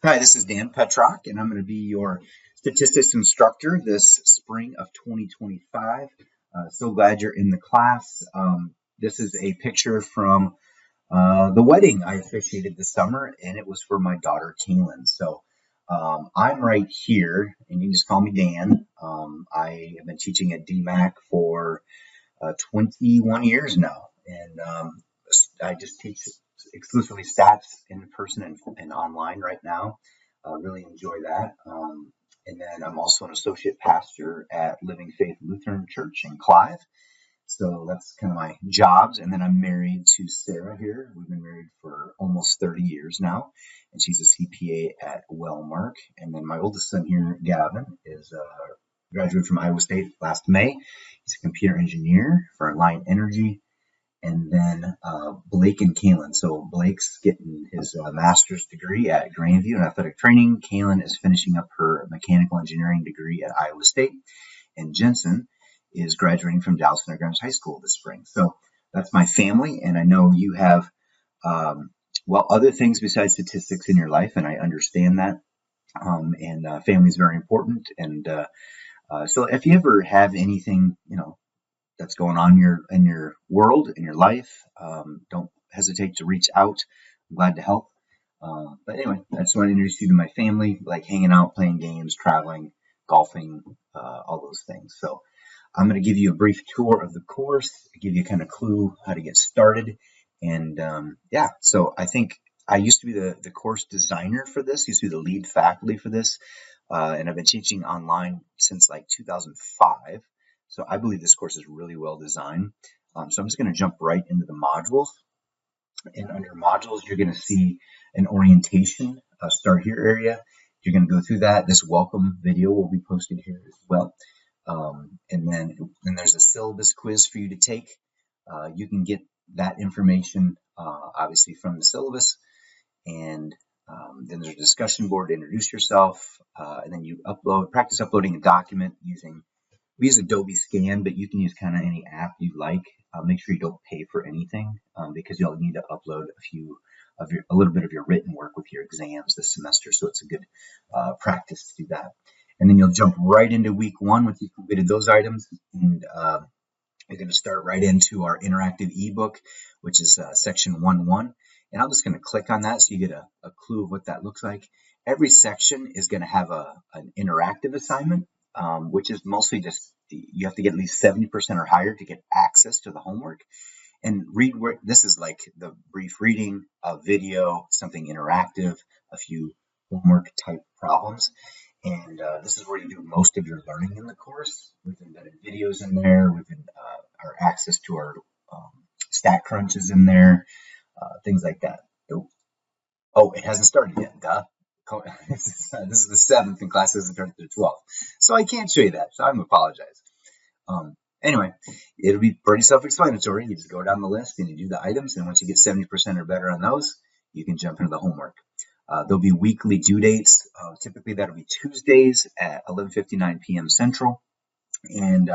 Hi, this is Dan Petrock, and I'm going to be your statistics instructor this spring of 2025. So glad you're in the class. This is a picture from the wedding I officiated this summer, and it was for my daughter, Kaylin. I'm right here, and you can just call me Dan. I have been teaching at DMAC for 21 years now, and I just teach exclusively stats in person and online right now. Really enjoy that. And then I'm also an associate pastor at Living Faith Lutheran Church in Clive. So that's kind of my jobs. And then I'm married to Sarah here. We've been married for almost 30 years now. And she's a CPA at Wellmark. And then my oldest son here, Gavin, is graduated from Iowa State last May. He's a computer engineer for Alliant Energy. And then Blake and Kaylin. So Blake's getting his master's degree at Grandview in athletic training. Kaylin is finishing up her mechanical engineering degree at Iowa State. And Jensen is graduating from Dallas Underground High School this spring. So that's my family. And I know you have, other things besides statistics in your life. And I understand that. Family is very important. And so if you ever have anything, that's going on in your world, in your life, don't hesitate to reach out. I'm glad to help. But anyway, I just want to introduce you to my family, like hanging out, playing games, traveling, golfing, all those things. So I'm going to give you a brief tour of the course, give you a kind of clue how to get started. And so I think I used to be the course designer for this, used to be the lead faculty for this. And I've been teaching online since like 2005. So I believe this course is really well designed. So I'm just going to jump right into the modules. And under modules, you're going to see an orientation start here area. You're going to go through that. This welcome video will be posted here as well. And then there's a syllabus quiz for you to take. You can get that information, obviously, from the syllabus. And then there's a discussion board to introduce yourself. And then you practice uploading a document we use Adobe Scan, but you can use kind of any app you like. Make sure you don't pay for anything because you'll need to upload a little bit of your written work with your exams this semester. So it's a good practice to do that. And then you'll jump right into week one once you've completed those items. And you're going to start right into our interactive ebook, which is section 1.1. And I'm just going to click on that so you get a clue of what that looks like. Every section is going to have an interactive assignment. Which is mostly just you have to get at least 70% or higher to get access to the homework. And this is like the brief reading, a video, something interactive, a few homework type problems. And this is where you do most of your learning in the course. We've embedded videos in there. Our access to our StatCrunch is in there, things like that. Oh, it hasn't started yet, duh. This is the 7th and class hasn't started to the 12th. So I can't show you that. So I apologize. Anyway, it'll be pretty self-explanatory. You just go down the list and you do the items. And once you get 70% or better on those, you can jump into the homework. There'll be weekly due dates. Typically, that'll be Tuesdays at 11:59 p.m. Central. And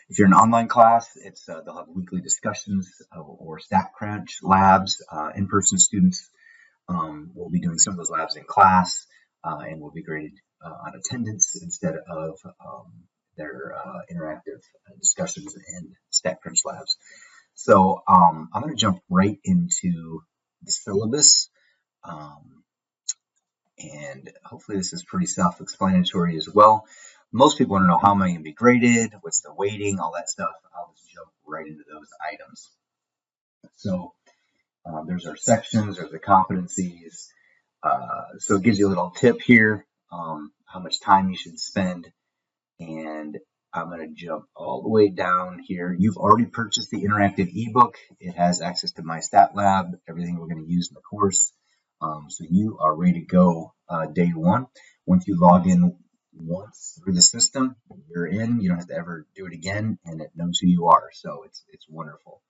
if you're an online class, they'll have weekly discussions or StatCrunch labs. In-person students will be doing some of those labs in class and will be graded on attendance instead of their interactive discussions and StatCrunch labs. So I'm going to jump right into the syllabus. And hopefully this is pretty self-explanatory as well. Most people want to know how am I going to be graded, what's the weighting, all that stuff. I'll just jump right into those items. So there's our sections, there's the competencies. So it gives you a little tip here, how much time you should spend. And I'm going to jump all the way down here. You've already purchased the interactive ebook. It has access to my stat lab, everything we're going to use in the course. So you are ready to go day one. Once you log in once through the system, you're in. You don't have to ever do it again, and it knows who you are. So it's wonderful.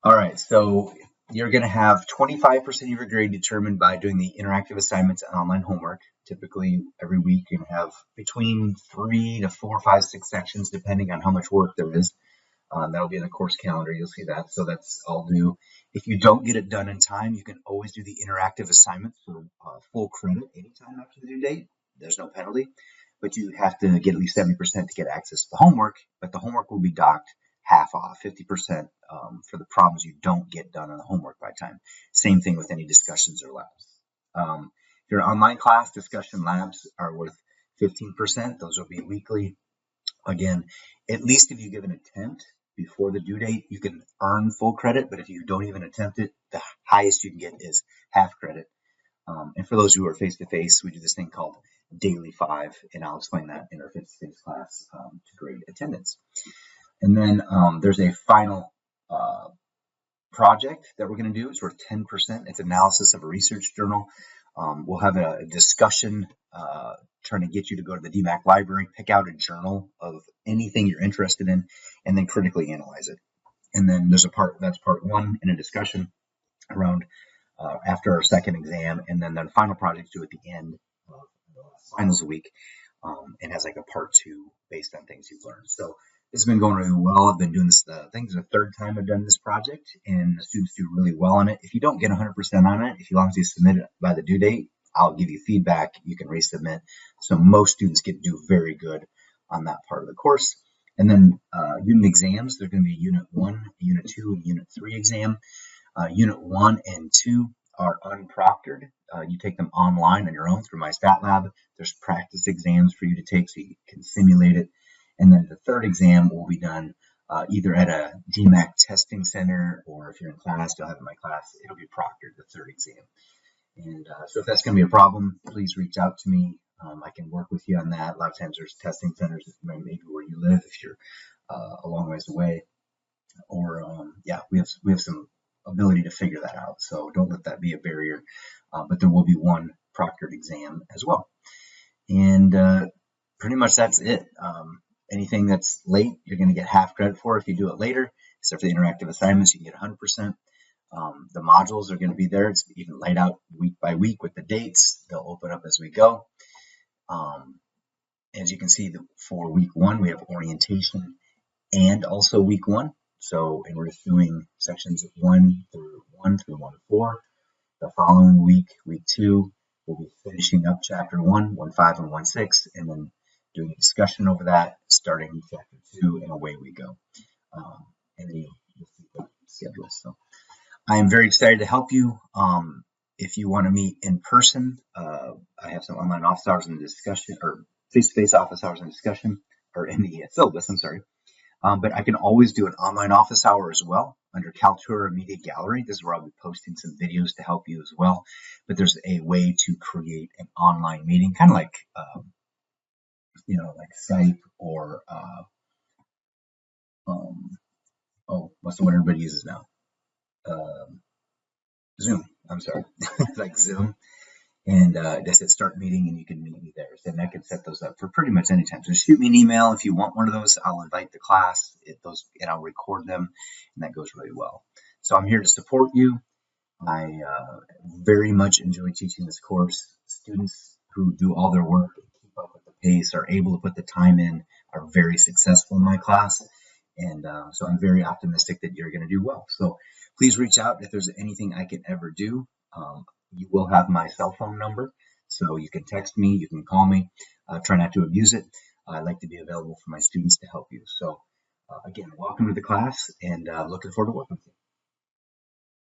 All right, so you're going to have 25% of your grade determined by doing the interactive assignments and online homework. Typically, every week you can have between 3 to 4, 5, 6 sections, depending on how much work there is. That'll be in the course calendar. You'll see that. So that's all due. If you don't get it done in time, you can always do the interactive assignments for full credit anytime after the due date. There's no penalty, but you have to get at least 70% to get access to the homework. But the homework will be docked half off, 50% for the problems you don't get done on the homework by time. Same thing with any discussions or labs. If your online class, discussion labs are worth 15%. Those will be weekly. Again, at least if you give an attempt before the due date, you can earn full credit. But if you don't even attempt it, the highest you can get is half credit. And for those who are face-to-face, we do this thing called Daily 5, and I'll explain that in our face-to-face class to grade attendance. And then there's a final project that we're going to do. It's worth 10%. It's analysis of a research journal. We'll have a discussion trying to get you to go to the DMACC library, pick out a journal of anything you're interested in, and then critically analyze it. And then there's that's part one in a discussion around after our second exam, and then the final project due at the end of the finals week, and has like a part two based on things you've learned. So it's been going really well. I've been doing this, I think it's the third time I've done this project, and the students do really well on it. If you don't get 100% on it, as long as you submit it by the due date, I'll give you feedback. You can resubmit. So most students do very good on that part of the course. And then unit exams, they're going to be Unit 1, Unit 2, and Unit 3 exam. Unit 1 and 2 are unproctored. You take them online on your own through MyStatLab. There's practice exams for you to take so you can simulate it. And then the third exam will be done either at a DMACC testing center, or if you're in class, you'll have in my class, it'll be proctored, the third exam. And so if that's going to be a problem, please reach out to me. I can work with you on that. A lot of times there's testing centers, maybe where you live if you're a long ways away. Or, yeah, we have some ability to figure that out. So don't let that be a barrier. But there will be one proctored exam as well. And pretty much that's it. Anything that's late, you're going to get half credit for if you do it later. Except for the interactive assignments, you can get 100%. The modules are going to be there. It's even laid out week by week with the dates. They'll open up as we go. As you can see, for week 1, we have orientation and also week 1. So, and we're doing sections 1 through 1 to 4. The following week, week 2, we'll be finishing up chapter 1, 1.5 and 1.6, and then doing a discussion over that, starting chapter 2, and away we go. And then you'll see the schedule. So I am very excited to help you. If you want to meet in person, I have some online office hours and discussion, or face-to-face office hours and discussion, or in the syllabus, I'm sorry. But I can always do an online office hour as well under Kaltura Media Gallery. This is where I'll be posting some videos to help you as well. But there's a way to create an online meeting, kind of like, like Skype or, what's the one everybody uses now? Zoom. I'm sorry, like Zoom. And I said start meeting, and you can meet me there. So then I can set those up for pretty much any time. So shoot me an email if you want one of those. I'll invite the class, and I'll record them, and that goes really well. So I'm here to support you. I very much enjoy teaching this course. Students who do all their work and keep up with the pace, are able to put the time in, are very successful in my class. And so I'm very optimistic that you're going to do well. So please reach out if there's anything I can ever do. You will have my cell phone number, so you can text me, you can call me. Try not to abuse it. I like to be available for my students to help you. So again, welcome to the class, and looking forward to working with you.